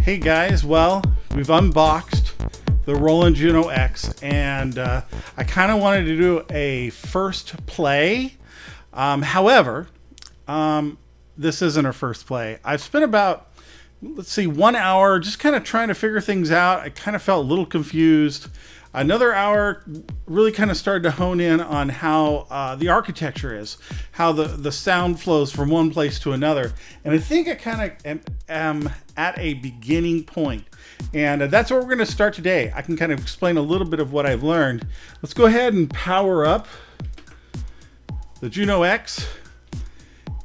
Hey guys, well, we've unboxed the Roland Juno-X, and I kind of wanted to do a first play. However, this isn't our first play. I've spent about, 1 hour just kind of trying to figure things out. I kind of felt a little confused. Another hour really kind of started to hone in on how the architecture is, how the sound flows from one place to another. And I think I kind of am at a beginning point. And that's what we're going to start today. I can kind of explain a little bit of what I've learned. Let's go ahead and power up the Juno X.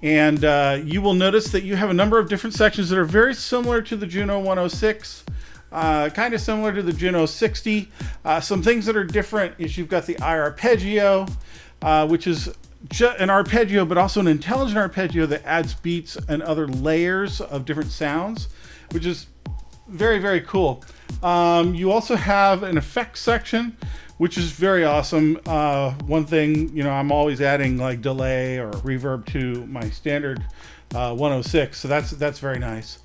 And you will notice that you have a number of different sections that are very similar to the Juno 106. Kind of similar to the Juno 60. Some things that are different is you've got the arpeggio, which is an arpeggio, but also an intelligent arpeggio that adds beats and other layers of different sounds, which is very, very cool. You also have an effects section, which is very awesome. One thing, I'm always adding like delay or reverb to my standard 106, so that's very nice.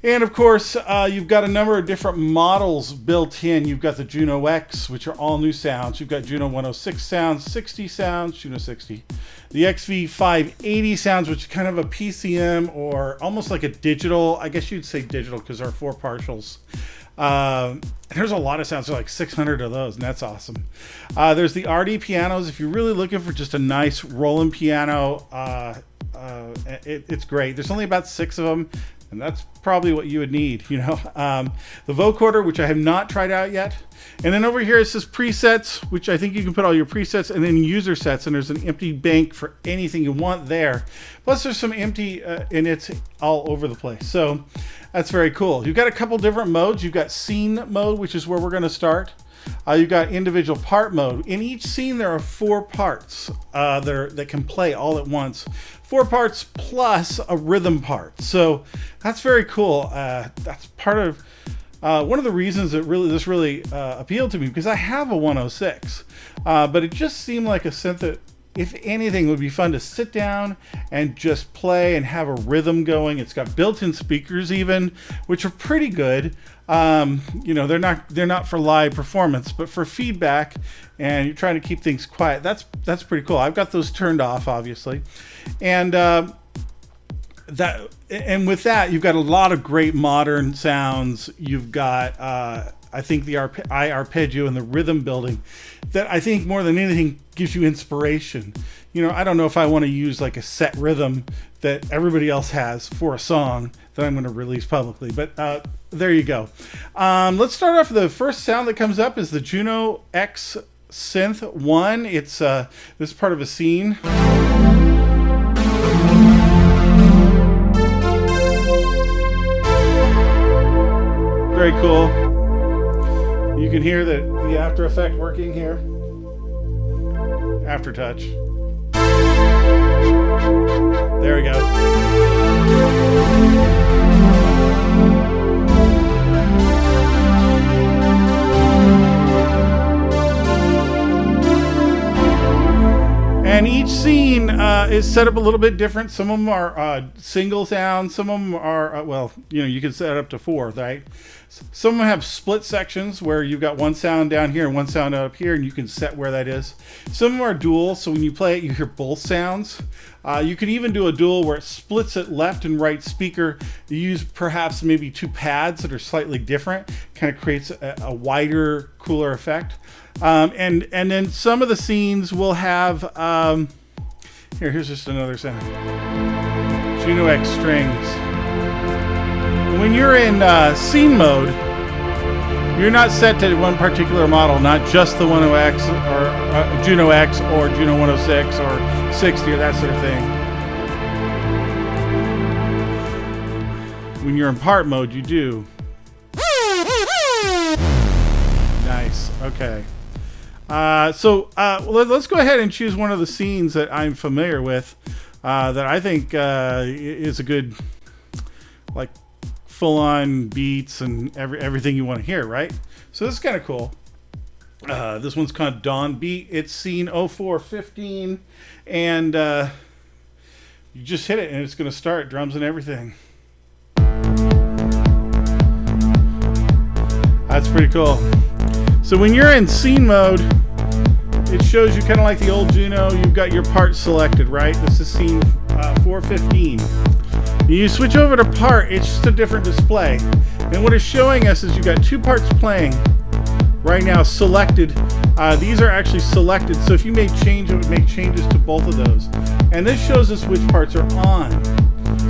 And of course, you've got a number of different models built in. You've got the Juno X, which are all new sounds. You've got Juno 106 sounds, 60 sounds, Juno 60. The XV580 sounds, which is kind of a PCM or almost like a digital. I guess you'd say digital because there are 4 partials. There's a lot of sounds, like 600 of those, and that's awesome. There's the RD pianos. If you're really looking for just a nice Roland piano, it's great. There's only about 6 of them. And that's probably what you would need, The vocoder, which I have not tried out yet. And then over here it says presets, which I think you can put all your presets, and then user sets. And there's an empty bank for anything you want there. Plus there's some empty, and it's all over the place. So that's very cool. You've got a couple different modes. You've got scene mode, which is where we're going to start. You've got individual part mode. In each scene, there are 4 parts that can play all at once. 4 parts plus a rhythm part. So that's very cool. That's part of one of the reasons that this really appealed to me, because I have a 106, but it just seemed like a synth that, if anything, would be fun to sit down and just play and have a rhythm going. It's got built-in speakers even, which are pretty good. They're not for live performance, but for feedback, and you're trying to keep things quiet. That's pretty cool. I've got those turned off, obviously, and with that, you've got a lot of great modern sounds. You've got I think the arpeggio and the rhythm building that I think more than anything gives you inspiration. I don't know if I want to use like a set rhythm that everybody else has for a song that I'm going to release publicly, but there you go. Let's start off. The first sound that comes up is the Juno X Synth One. It's this is part of a scene. Very cool. You can hear the after effect working here. Aftertouch. There we go. And each scene is set up a little bit different. Some of them are single sounds. Some of them are, you can set it up to 4, right? Some of them have split sections where you've got one sound down here and one sound up here, and you can set where that is. Some of them are dual, so when you play it, you hear both sounds. You could even do a dual where it splits it left and right speaker. You use perhaps maybe 2 pads that are slightly different. Kind of creates a wider, cooler effect. And then some of the scenes will have, here's just another sound. Juno X strings. When you're in scene mode, you're not set to one particular model, not just the 106 or Juno X or Juno 106 or 60 or that sort of thing. When you're in part mode, you do. Nice. Okay. So let's go ahead and choose one of the scenes that I'm familiar with, that I think is a good, like, full-on beats and everything you want to hear, right? So this is kind of cool. This one's called Dawnbeat. It's scene 0415, and you just hit it and it's going to start, drums and everything. That's pretty cool. So when you're in scene mode, it shows you kind of like the old Juno. You've got your part selected, right? This is scene 415. You switch over to part, it's just a different display. And what it's showing us is you've got two parts playing right now selected. These are actually selected, so if you made change, it would make changes to both of those. And this shows us which parts are on.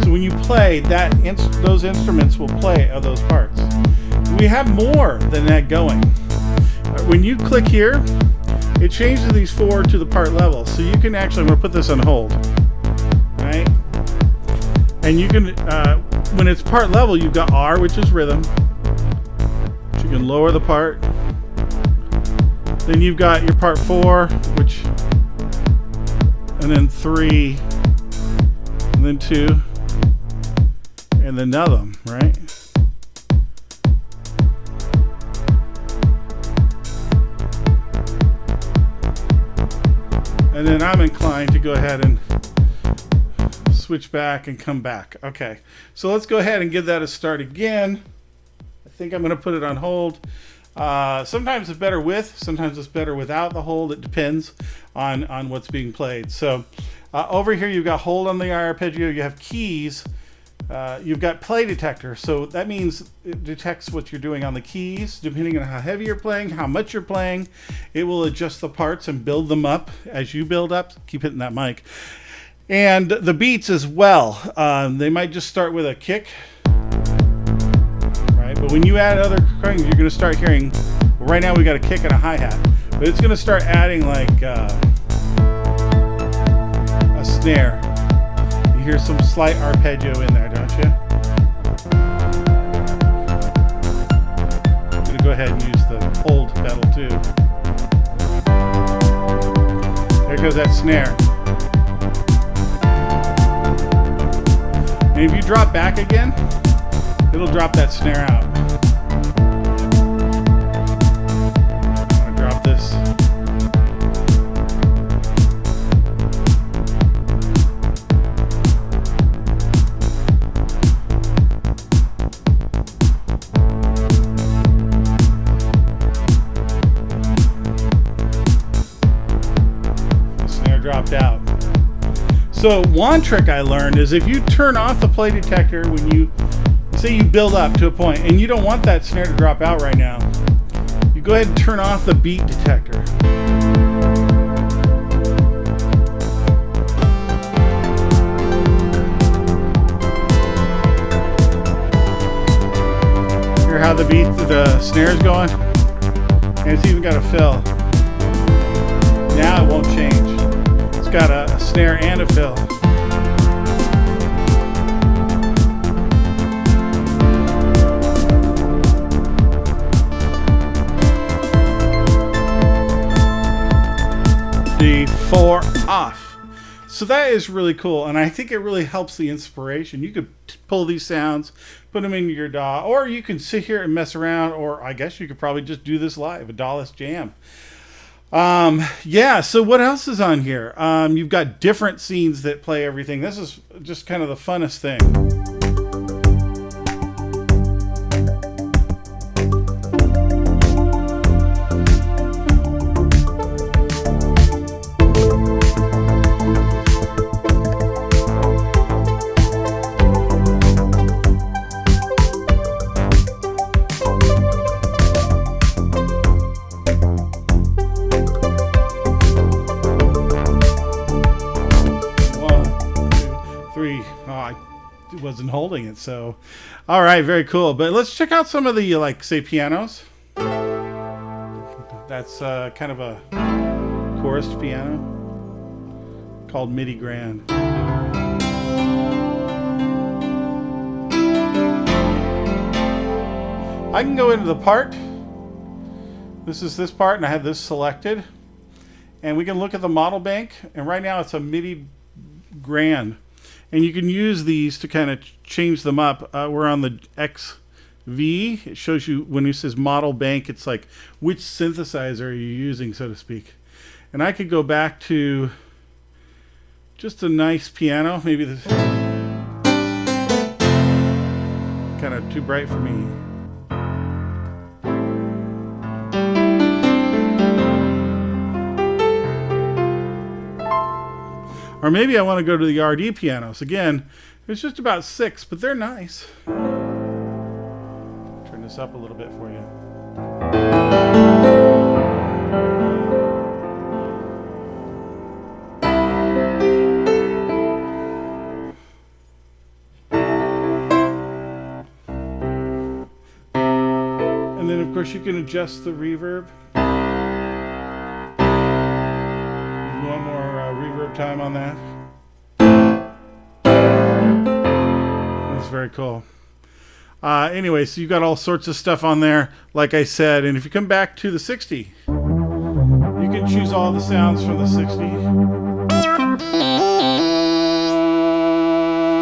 So when you play, those instruments will play of those parts. We have more than that going. When you click here, it changes these four to the part level. So you can actually, I'm going to put this on hold, right? And you can, when it's part level, you've got R, which is rhythm. You can lower the part. Then you've got your part 4, and then 3, and then 2, and then none of them, right? And then I'm inclined to go ahead and switch back and come back. Okay, so let's go ahead and give that a start again. I think I'm going to put it on hold. Sometimes it's better with, sometimes it's better without the hold. It depends on what's being played. So over here you've got hold on the arpeggio, you have keys, you've got play detector. So that means it detects what you're doing on the keys. Depending on how heavy you're playing, how much you're playing, it will adjust the parts and build them up as you build up. Keep hitting that mic. And the beats as well. They might just start with a kick. But when you add other strings, you're going to start hearing, well, right now we got a kick and a hi-hat, but it's going to start adding like a snare. You hear some slight arpeggio in there, don't you? I'm going to go ahead and use the hold pedal too. There goes that snare. And if you drop back again, it'll drop that snare out. I'm going to drop this. The snare dropped out. So one trick I learned is if you turn off the play detector when you say you build up to a point and you don't want that snare to drop out right now, you go ahead and turn off the beat detector. Hear how the snare's going? And it's even got a fill. Now it won't change. It's got a snare and a fill. D4 off. So that is really cool, and I think it really helps the inspiration. You could pull these sounds, put them into your DAW, or you can sit here and mess around, or I guess you could probably just do this live, a DAW-less jam. Yeah, so what else is on here? You've got different scenes that play everything. This is just kind of the funnest thing. Wasn't holding it, so all right, very cool. But let's check out some of the like say pianos. That's kind of a chorused piano called MIDI Grand. I can go into the part. This is this part, and I have this selected, and we can look at the model bank, and right now it's a MIDI Grand. And you can use these to kind of change them up. We're on the XV. It shows you when it says model bank, it's like which synthesizer are you using, so to speak. And I could go back to just a nice piano. Maybe this kind of too bright for me. Or maybe I want to go to the RD pianos. Again, there's just about 6, but they're nice. Turn this up a little bit for you. And then, of course, you can adjust the reverb. You want more reverb time on that? That's very cool. Anyway, so you've got all sorts of stuff on there, like I said. And if you come back to the 60, you can choose all the sounds from the 60.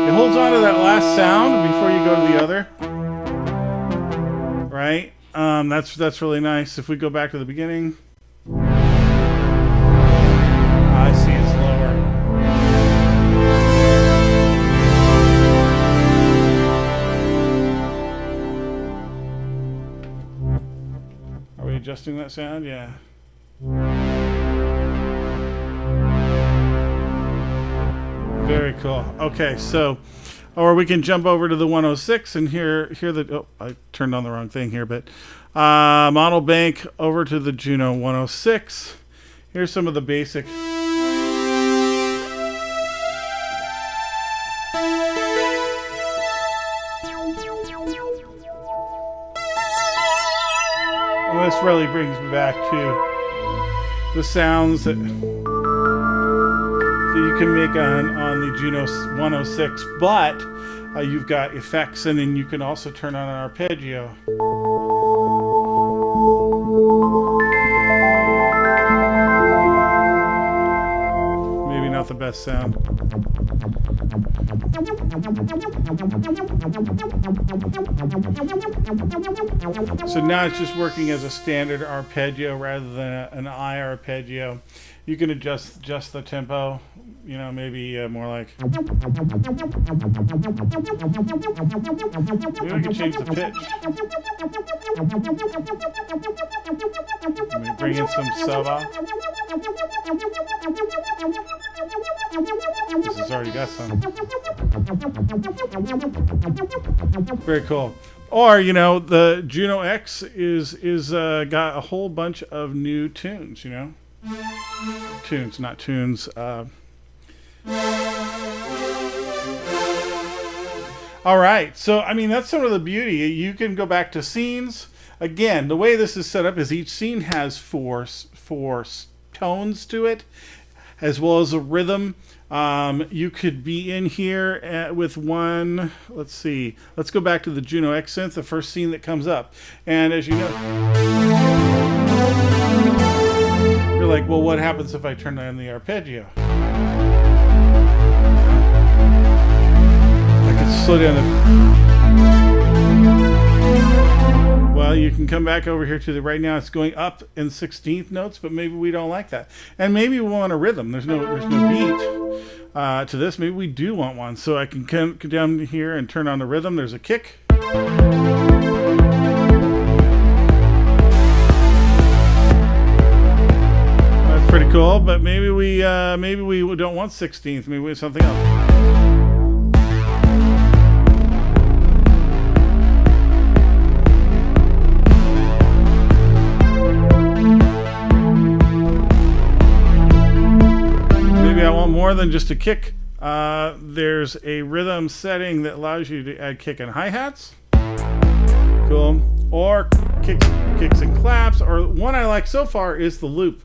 It holds on to that last sound before you go to the other. Right? That's really nice. If we go back to the beginning, I see it's lower. Are we adjusting that sound? Yeah. Very cool. Okay, so, or we can jump over to the 106 and hear the, oh, I turned on the wrong thing here, but model bank over to the Juno 106. Here's some of the basic. And this really brings me back to the sounds that you can make on the Juno 106, but you've got effects, and then you can also turn on an arpeggio. Maybe not the best sound. So now it's just working as a standard arpeggio rather than an I arpeggio. You can adjust the tempo, you know, maybe more like. Maybe we can change the pitch. Let me bring in some sub off. This has already got some. Very cool. Or, you know, the Juno X is got a whole bunch of new tunes, you know. Tunes, not tunes. All right, so I mean that's some of the beauty. You can go back to scenes. Again, the way this is set up is each scene has four tones to it, as well as a rhythm. You could be in here with one. Let's see. Let's go back to the Juno X Synth, the first scene that comes up, and as you know. You're like, well, what happens if I turn on the arpeggio? I can slow down the... Well, you can come back over here to the... Right now it's going up in 16th notes, but maybe we don't like that. And maybe we want a rhythm. There's no beat to this. Maybe we do want one. So I can come down here and turn on the rhythm. There's a kick. Pretty cool, but maybe we don't want 16th. Maybe we have something else. Maybe I want more than just a kick. There's a rhythm setting that allows you to add kick and hi-hats. Cool. Or kicks and claps. Or one I like so far is the loop.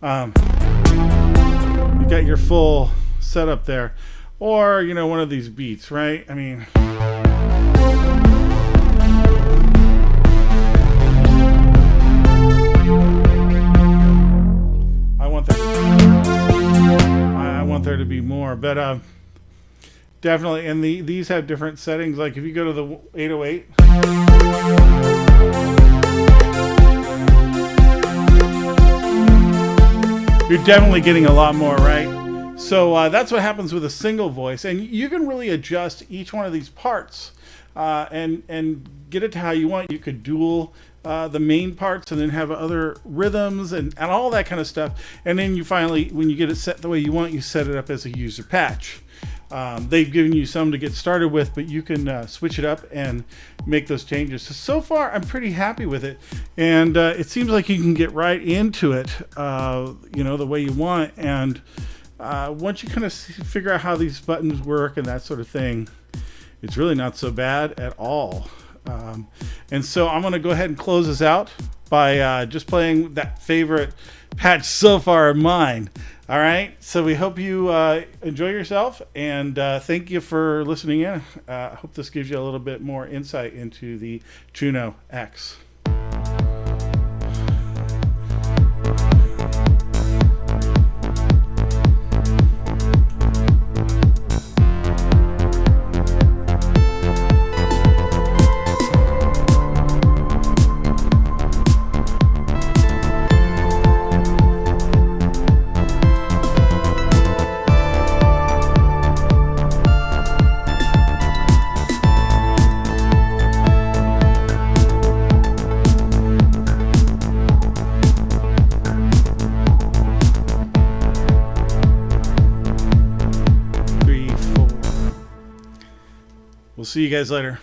You got your full setup there, or you know, one of these beats, right? I mean, I want there to be more, but definitely. And these have different settings. Like if you go to the 808. You're definitely getting a lot more, right? So that's what happens with a single voice, and you can really adjust each one of these parts and get it to how you want. You could dual the main parts, and then have other rhythms and all that kind of stuff. And then you finally, when you get it set the way you want, you set it up as a user patch. They've given you some to get started with, but you can switch it up and make those changes. So far, I'm pretty happy with it, and it seems like you can get right into it, the way you want. And once you kind of figure out how these buttons work and that sort of thing, it's really not so bad at all. And so I'm going to go ahead and close this out by just playing that favorite patch so far of mine. All right, so we hope you enjoy yourself, and thank you for listening in. I hope this gives you a little bit more insight into the Juno X. We'll see you guys later.